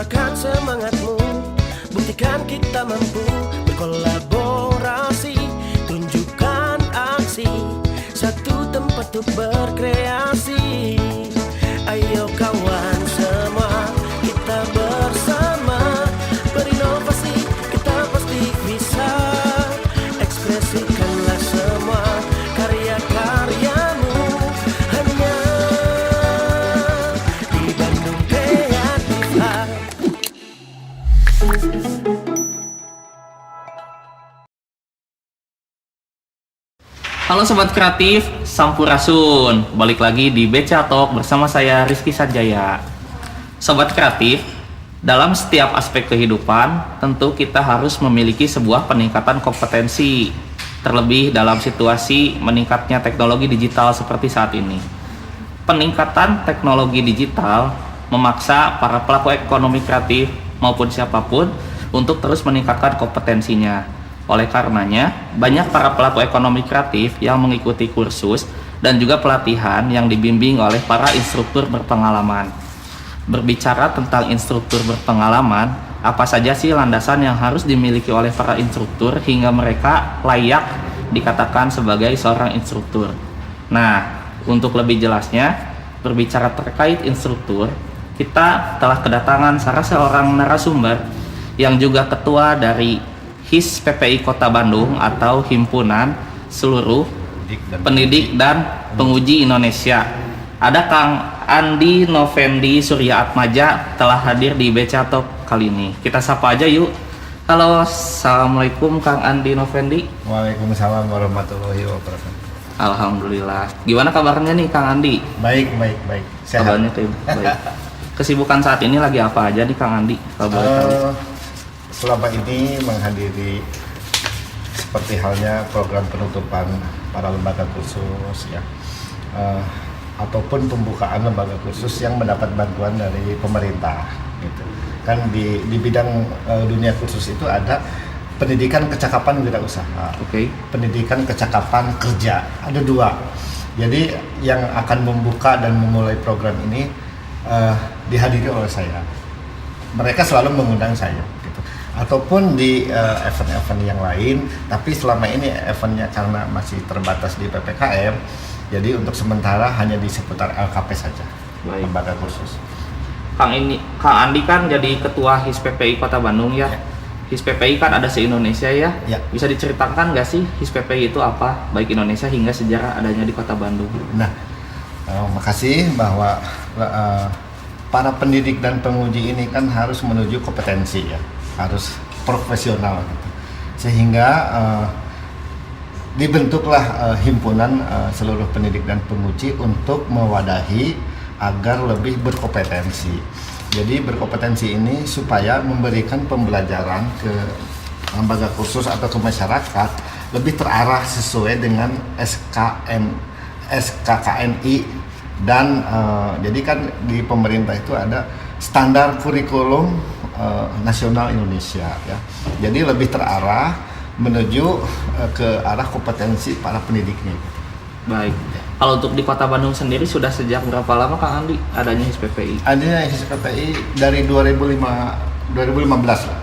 Tambahkan semangatmu, buktikan kita mampu berkolaborasi, tunjukkan aksi, satu tempat untuk berkreasi. Ayo kawan semua, kita bersama berinovasi, kita pasti bisa. Ekspresikanlah semua karya-karyamu hanya di Bandung Kreatif Hub. Halo Sobat Kreatif, Sampurasun. Balik lagi di Beca Talk bersama saya Rizky Sanjaya. Sobat Kreatif, dalam setiap aspek kehidupan, tentu kita harus memiliki sebuah peningkatan kompetensi. Terlebih dalam situasi meningkatnya teknologi digital seperti saat ini. Peningkatan teknologi digital memaksa para pelaku ekonomi kreatif maupun siapapun untuk terus meningkatkan kompetensinya. Oleh karenanya, banyak para pelaku ekonomi kreatif yang mengikuti kursus dan juga pelatihan yang dibimbing oleh para instruktur berpengalaman. Berbicara tentang instruktur berpengalaman, apa saja sih landasan yang harus dimiliki oleh para instruktur hingga mereka layak dikatakan sebagai seorang instruktur? Nah, untuk lebih jelasnya, berbicara terkait instruktur, kita telah kedatangan salah seorang narasumber yang juga ketua dari HIS PPI Kota Bandung atau Himpunan Seluruh Pendidik dan Penguji Indonesia. Ada Kang Andi Novendi Surya Atmaja telah hadir di Beca Talk kali ini. Kita sapa aja yuk. Halo, assalamualaikum Kang Andi Novendi. Waalaikumsalam warahmatullahi wabarakatuh. Alhamdulillah. Gimana kabarnya nih Kang Andi? Baik. Sehat. Kabarnya baik. Kesibukan saat ini lagi apa aja nih Kang Andi? Kalau boleh tahu. Selama ini menghadiri seperti halnya program penutupan para lembaga kursus ya, ataupun pembukaan lembaga kursus yang mendapat bantuan dari pemerintah gitu. Kan di bidang dunia kursus itu ada pendidikan kecakapan wirausaha, pendidikan kecakapan kerja, ada dua. Jadi yang akan membuka dan memulai program ini dihadiri oleh saya. Mereka selalu mengundang saya gitu. Ataupun di event-event yang lain, tapi selama ini eventnya karena masih terbatas di PPKM, jadi untuk sementara hanya di seputar LKP saja, lembaga kursus. Kang Andi kan jadi ketua HIS PPI Kota Bandung ya. HIS PPI kan ada se-Indonesia ya. Bisa diceritakan nggak sih HIS PPI itu apa, baik Indonesia hingga sejarah adanya di Kota Bandung? Nah, makasih bahwa para pendidik dan penguji ini kan harus menuju kompetensi ya, harus profesional gitu. Sehingga dibentuklah himpunan seluruh pendidik dan penguji untuk mewadahi agar lebih berkompetensi. Jadi berkompetensi ini supaya memberikan pembelajaran ke lembaga kursus atau ke masyarakat lebih terarah sesuai dengan SKKNI dan jadi kan di pemerintah itu ada standar kurikulum nasional Indonesia ya. Jadi lebih terarah menuju ke arah kompetensi para pendidiknya. Baik. Kalau untuk di Kota Bandung sendiri sudah sejak berapa lama Kang Andi adanya HIS PPI? Adanya HIS PPI dari 2015 lah.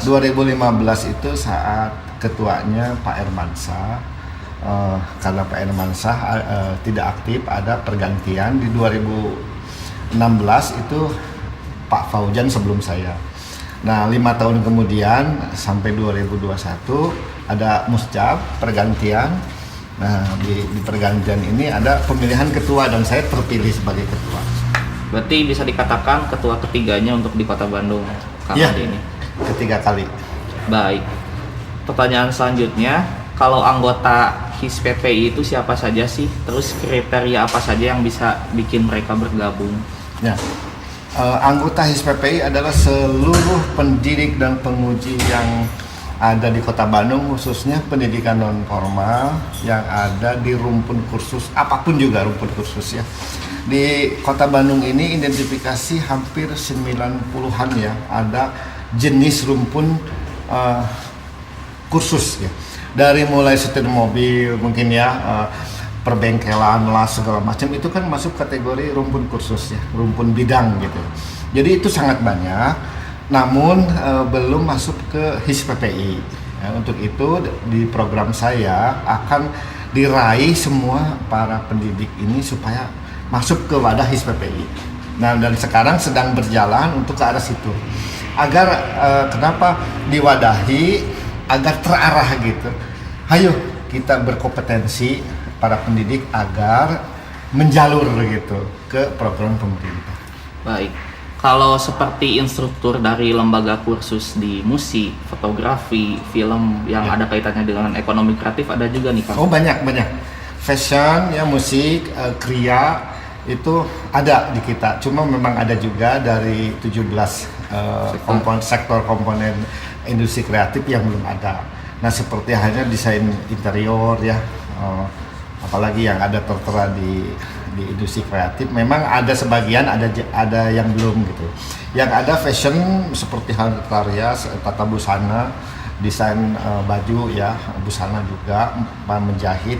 2015 itu saat ketuanya Pak Hermansyah. Karena Pak Hermansyah tidak aktif, ada pergantian di 2016 itu Pak Faujan sebelum saya. Nah 5 tahun kemudian sampai 2021 ada musjab pergantian. Nah di pergantian ini ada pemilihan ketua dan saya terpilih sebagai ketua. Berarti bisa dikatakan ketua ketiganya untuk di Kota Bandung Kang Andi ini. Ketiga kali. Baik. Pertanyaan selanjutnya, kalau anggota HIS PPI itu siapa saja sih? Terus kriteria apa saja yang bisa bikin mereka bergabung? Ya, anggota HIS PPI adalah seluruh pendidik dan penguji yang ada di Kota Bandung, khususnya pendidikan non formal yang ada di rumpun kursus, apapun juga rumpun kursus ya. Di Kota Bandung ini identifikasi hampir 90-an ya, ada jenis rumpun kursus ya. Dari mulai setir mobil mungkin ya, perbengkelan, las segala macam itu kan masuk kategori rumpun kursus ya, rumpun bidang gitu. Jadi itu sangat banyak, namun belum masuk ke HIS-PPI. Ya, untuk itu di program saya akan diraih semua para pendidik ini supaya masuk ke wadah HIS-PPI. Nah, dan sekarang sedang berjalan untuk ke arah situ. Agar kenapa diwadahi agar terarah gitu. Ayo kita berkompetensi para pendidik agar menjalur gitu ke program pemerintah. Baik. Kalau seperti instruktur dari lembaga kursus di musik, fotografi, film yang ada kaitannya dengan ekonomi kreatif ada juga nih Kang? Oh banyak. Fashion, ya musik, kriya itu ada di kita. Cuma memang ada juga dari 17 sektor komponen industri kreatif yang belum ada. Nah seperti hanya desain interior ya, apalagi yang ada tertera di industri kreatif, memang ada sebagian, ada yang belum gitu. Yang ada fashion seperti hal karya, tata busana, desain baju ya, busana juga, menjahit,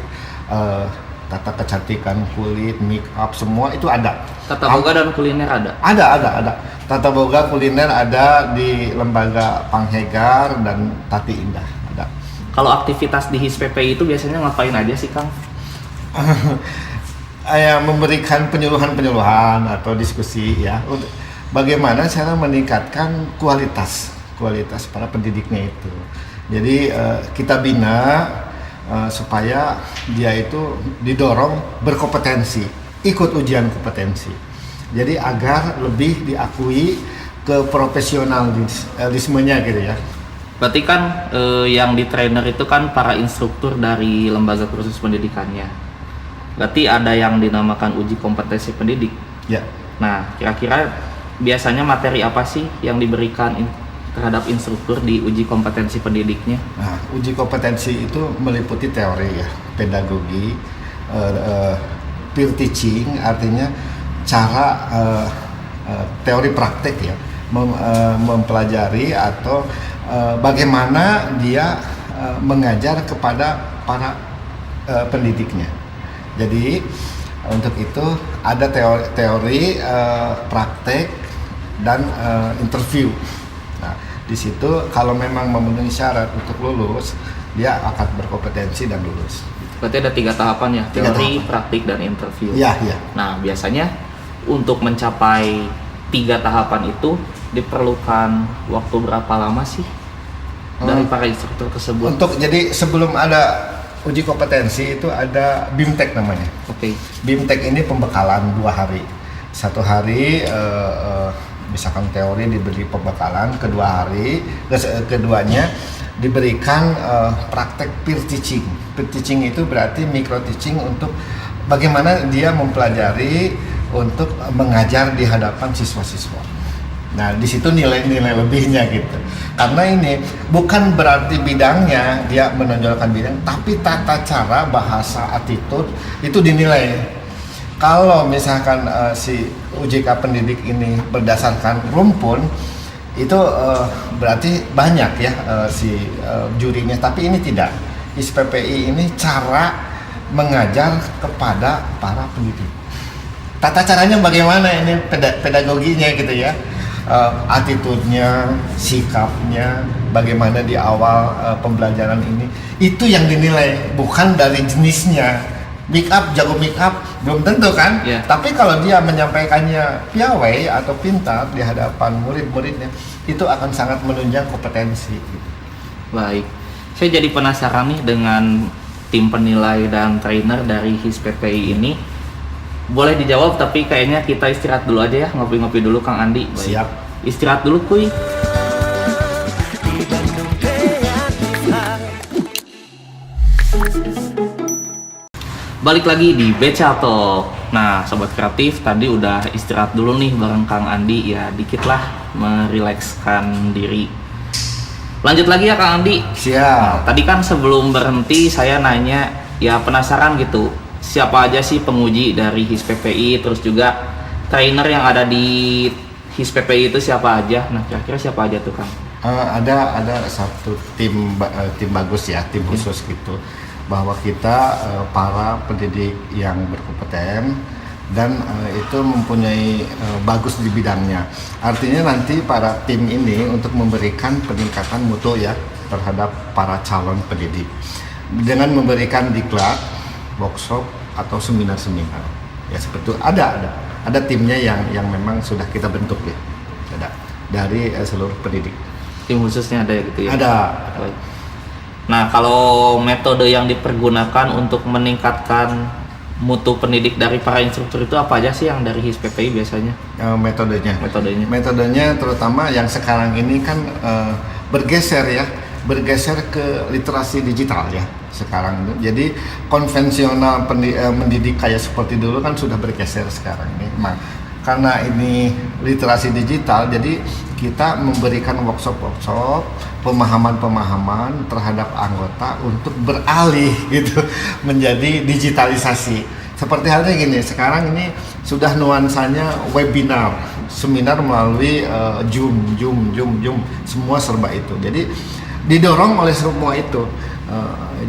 tata kecantikan kulit, make up, semua itu ada. Tata boga dan kuliner ada? Ada. Tata boga kuliner ada di lembaga Panghegar dan Tati Indah ada. Kalau aktivitas di HIS-PPI itu biasanya ngapain aja sih Kang? Memberikan penyuluhan atau diskusi ya untuk bagaimana cara meningkatkan kualitas para pendidiknya itu. Jadi kita bina supaya dia itu didorong berkompetensi, ikut ujian kompetensi. Jadi agar lebih diakui ke profesionalismenya gitu ya. Berarti kan yang di trainer itu kan para instruktur dari lembaga kursus pendidikannya. Berarti ada yang dinamakan uji kompetensi pendidik. Ya. Nah, kira-kira biasanya materi apa sih yang diberikan terhadap instruktur di uji kompetensi pendidiknya? Nah, uji kompetensi itu meliputi teori ya, pedagogi, peer teaching, artinya cara teori praktek ya, mempelajari atau bagaimana dia mengajar kepada para pendidiknya. Jadi untuk itu ada teori praktek dan interview. Nah, di situ kalau memang memenuhi syarat untuk lulus, dia akan berkompetensi dan lulus. Berarti ada 3 tahapan ya, teori, praktik, dan interview. Iya. Nah, biasanya untuk mencapai 3 tahapan itu diperlukan waktu berapa lama sih dari para instruktur tersebut? Jadi sebelum ada uji kompetensi itu ada BIMTEK namanya. Oke. BIMTEK ini pembekalan 2 hari. 1 hari misalkan teori diberi pembekalan, keduanya diberikan praktek peer teaching. Peer teaching itu berarti micro teaching untuk bagaimana dia mempelajari untuk mengajar di hadapan siswa-siswa. Nah, di situ nilai-nilai lebihnya gitu. Karena ini bukan berarti bidangnya dia menonjolkan bidang, tapi tata cara, bahasa, attitude itu dinilai. Kalau misalkan si UJK pendidik ini berdasarkan rumpun, itu berarti banyak ya si jurinya, tapi ini tidak. HIS-PPI ini cara mengajar kepada para pendidik. Tata caranya bagaimana ini pedagoginya gitu ya. Attitude-nya, sikapnya, bagaimana di awal pembelajaran ini, itu yang dinilai, bukan dari jenisnya. Make up, jago make up, belum tentu kan? Yeah. Tapi kalau dia menyampaikannya piawai atau pintar di hadapan murid-muridnya, itu akan sangat menunjang kompetensi. Baik, saya jadi penasaran nih dengan tim penilai dan trainer dari HIS-PPI ini. Boleh dijawab, tapi kayaknya kita istirahat dulu aja ya, ngopi-ngopi dulu Kang Andi. Baik. Siap. Istirahat dulu kuy. Di Bandung Kreatif. Balik lagi di Beca Talk. Nah, sobat kreatif, tadi udah istirahat dulu nih bareng Kang Andi, ya dikit lah merilekskan diri. Lanjut lagi ya Kang Andi. Siap. Tadi kan sebelum berhenti saya nanya, ya penasaran gitu, siapa aja sih penguji dari HIS-PPI, terus juga trainer yang ada di HIS-PPI itu siapa aja? Nah, kira-kira siapa aja tuh Kang? Ada satu tim bagus ya, tim khusus gitu, bahwa kita para pendidik yang berkompeten dan itu mempunyai bagus di bidangnya. Artinya nanti para tim ini untuk memberikan peningkatan mutu ya terhadap para calon pendidik dengan memberikan diklat, workshop atau seminar-seminar. Ya seperti itu ada timnya yang memang sudah kita bentuk ya. Ada dari seluruh pendidik. Tim khususnya ada gitu ya? Ada. Nah, kalau metode yang dipergunakan untuk meningkatkan mutu pendidik dari para instruktur itu apa aja sih yang dari HISPPI biasanya? Metodenya terutama yang sekarang ini kan bergeser ke literasi digital ya sekarang. Jadi konvensional mendidik kayak seperti dulu kan sudah bergeser sekarang ini. Karena ini literasi digital, jadi kita memberikan workshop pemahaman terhadap anggota untuk beralih gitu menjadi digitalisasi. Seperti halnya gini, sekarang ini sudah nuansanya webinar, seminar melalui Zoom, semua serba itu. Jadi didorong oleh semua itu.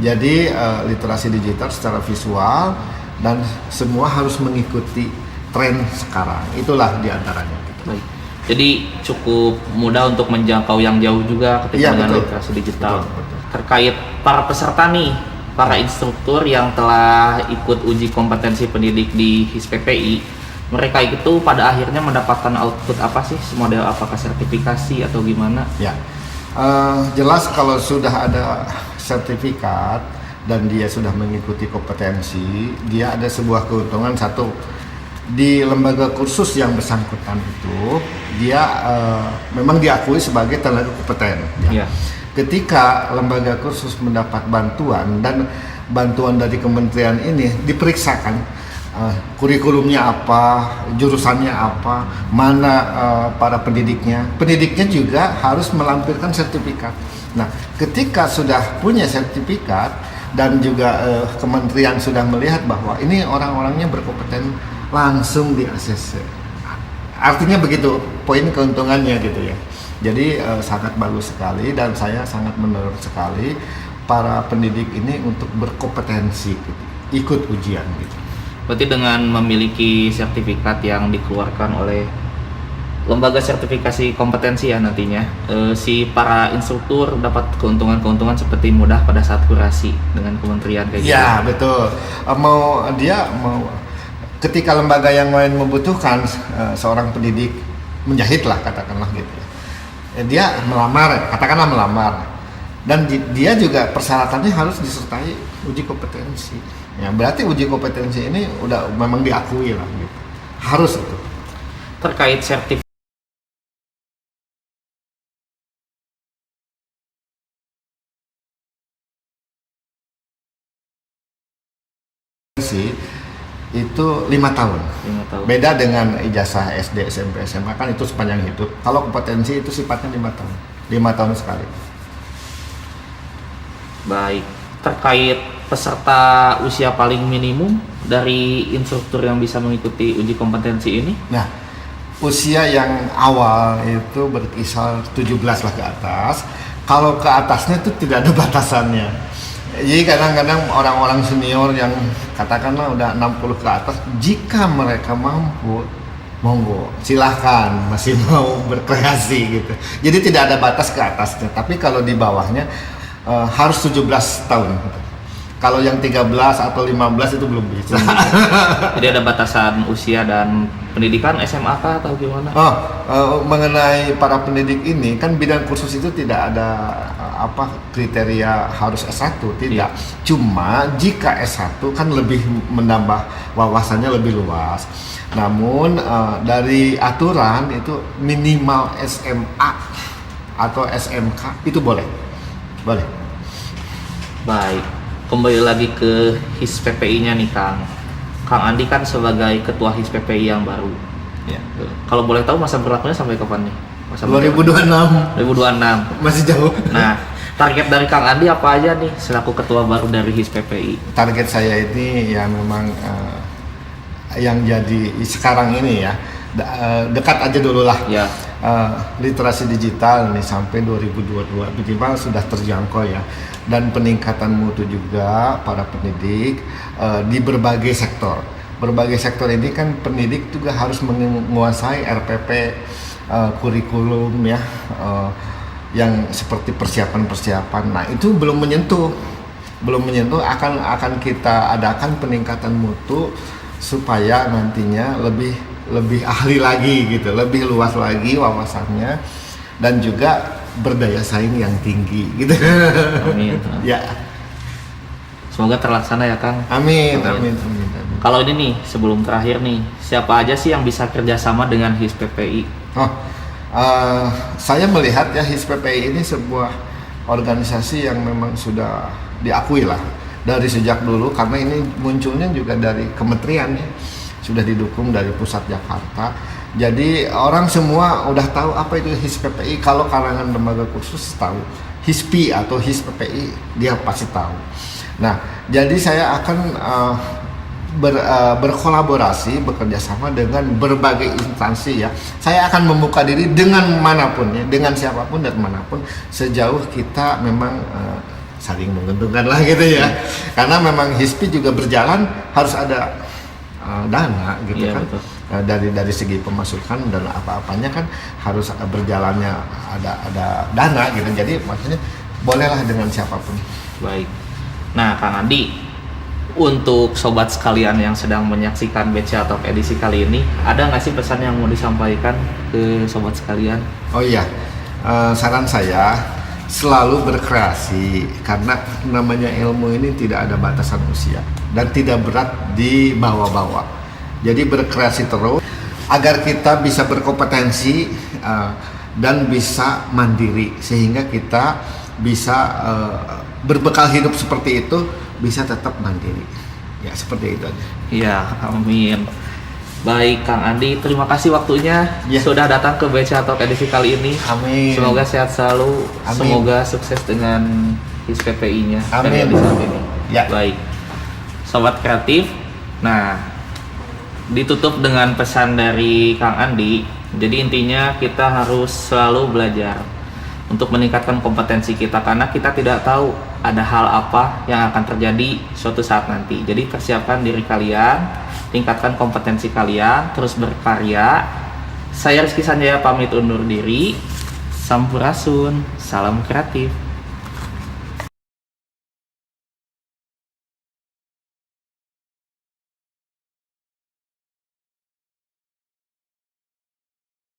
Jadi literasi digital secara visual dan semua harus mengikuti tren sekarang, itulah diantaranya. Baik. Jadi cukup mudah untuk menjangkau yang jauh juga ketika dengan literasi digital. Betul. Terkait para peserta nih, para instruktur yang telah ikut uji kompetensi pendidik di HISPPI, mereka itu pada akhirnya mendapatkan output apa sih? Model apakah sertifikasi atau gimana? Ya, jelas kalau sudah ada sertifikat dan dia sudah mengikuti kompetensi, dia ada sebuah keuntungan. Satu, di lembaga kursus yang bersangkutan itu dia memang diakui sebagai tenaga kompeten ya. Ketika lembaga kursus mendapat bantuan dan bantuan dari kementerian ini diperiksakan kurikulumnya apa, jurusannya apa, mana para pendidiknya juga harus melampirkan sertifikat. Nah, ketika sudah punya sertifikat dan juga kementerian sudah melihat bahwa ini orang-orangnya berkompeten, langsung di ACC. Artinya begitu poin keuntungannya gitu ya. Jadi sangat bagus sekali dan saya sangat mendorong sekali para pendidik ini untuk berkompetensi gitu, ikut ujian gitu. Berarti dengan memiliki sertifikat yang dikeluarkan oleh lembaga sertifikasi kompetensi ya nantinya, si para instruktur dapat keuntungan-keuntungan seperti mudah pada saat kurasi dengan kementerian kayak gitu. Ya betul. Mau ketika lembaga yang lain membutuhkan seorang pendidik menjahit lah katakanlah gitu, dia katakanlah melamar, dan dia juga persyaratannya harus disertai uji kompetensi. Ya berarti uji kompetensi ini udah memang diakui lah gitu, harus itu. Terkait sertifikasi itu 5 tahun. Beda dengan ijazah SD, SMP, SMA kan itu sepanjang hidup. Kalau kompetensi itu sifatnya 5 tahun. 5 tahun sekali. Baik. Terkait peserta usia paling minimum dari instruktur yang bisa mengikuti uji kompetensi ini? Nah, usia yang awal itu berkisar 17 lah ke atas. Kalau ke atasnya itu tidak ada batasannya. Jadi kadang-kadang orang-orang senior yang katakanlah udah 60 ke atas, jika mereka mampu, monggo silahkan masih mau berkreasi gitu. Jadi tidak ada batas ke atasnya, tapi kalau di bawahnya harus 17 tahun gitu. Kalau yang 13 atau 15 itu belum bisa. Jadi ada batasan usia dan pendidikan SMA kah atau gimana? Mengenai para pendidik ini kan bidang kursus itu tidak ada kriteria harus S1, tidak. Cuma jika S1 kan lebih menambah wawasannya lebih luas. Namun dari aturan itu minimal SMA atau SMK itu boleh. Baik. Kembali lagi ke HISPPI-nya nih Kang Andi kan sebagai ketua HISPPI yang baru ya. Kalau boleh tahu masa berlakunya sampai kapan nih? 2026 masih jauh. Nah, target dari Kang Andi apa aja nih selaku ketua baru dari HISPPI? Target saya ini ya memang yang jadi sekarang ini ya dekat aja dulu lah ya. Literasi digital nih sampai 2022 minimal sudah terjangkau ya, dan peningkatan mutu juga para pendidik di berbagai sektor berbagai sektor ini kan pendidik juga harus menguasai RPP, kurikulum ya, yang seperti persiapan-persiapan. Nah itu belum menyentuh akan kita adakan peningkatan mutu supaya nantinya lebih ahli lagi gitu, lebih luas lagi wawasannya dan juga berdaya saing yang tinggi gitu. Amin. Ya. Semoga terlaksana ya Kang. Amin. Kalau ini nih, sebelum terakhir nih, siapa aja sih yang bisa kerjasama dengan HIS PPI? Saya melihat ya HIS PPI ini sebuah organisasi yang memang sudah diakui lah dari sejak dulu, karena ini munculnya juga dari kementerian ya, sudah didukung dari pusat Jakarta. Jadi orang semua udah tahu apa itu HIS PPI. Kalau kalangan lembaga kursus tahu, HISPI atau HIS PPI dia pasti tahu. Nah, jadi saya akan berkolaborasi, bekerjasama dengan berbagai instansi ya. Saya akan membuka diri dengan manapun ya, dengan siapapun dan manapun, sejauh kita memang saling menguntungkan lah gitu ya. Karena memang HISPI juga berjalan harus ada dana gitu kan. Betul. Dari segi pemasukan dan apa-apanya kan harus berjalannya ada dana gitu. Jadi maksudnya bolehlah dengan siapapun. Baik. Nah, Kang Andi, untuk sobat sekalian yang sedang menyaksikan BCA Talk edisi kali ini, ada nggak sih pesan yang mau disampaikan ke sobat sekalian? Oh iya, saran saya selalu berkreasi, karena namanya ilmu ini tidak ada batasan usia dan tidak berat dibawa-bawa. Jadi berkreasi terus agar kita bisa berkompetensi dan bisa mandiri, sehingga kita bisa berbekal hidup seperti itu, bisa tetap mandiri. Ya seperti itu aja. Iya, amin. Baik Kang Andi, terima kasih waktunya sudah datang ke BCA Talk edisi kali ini. Amin. Semoga sehat selalu. Amin. Semoga sukses dengan HIS PPI-nya. Amin. Ya. Baik. Sobat kreatif. Nah, ditutup dengan pesan dari Kang Andi. Jadi intinya kita harus selalu belajar untuk meningkatkan kompetensi kita, karena kita tidak tahu ada hal apa yang akan terjadi suatu saat nanti. Jadi persiapkan diri kalian, tingkatkan kompetensi kalian, terus berkarya. Saya Rizky Sanjaya pamit undur diri. Sampurasun, salam kreatif.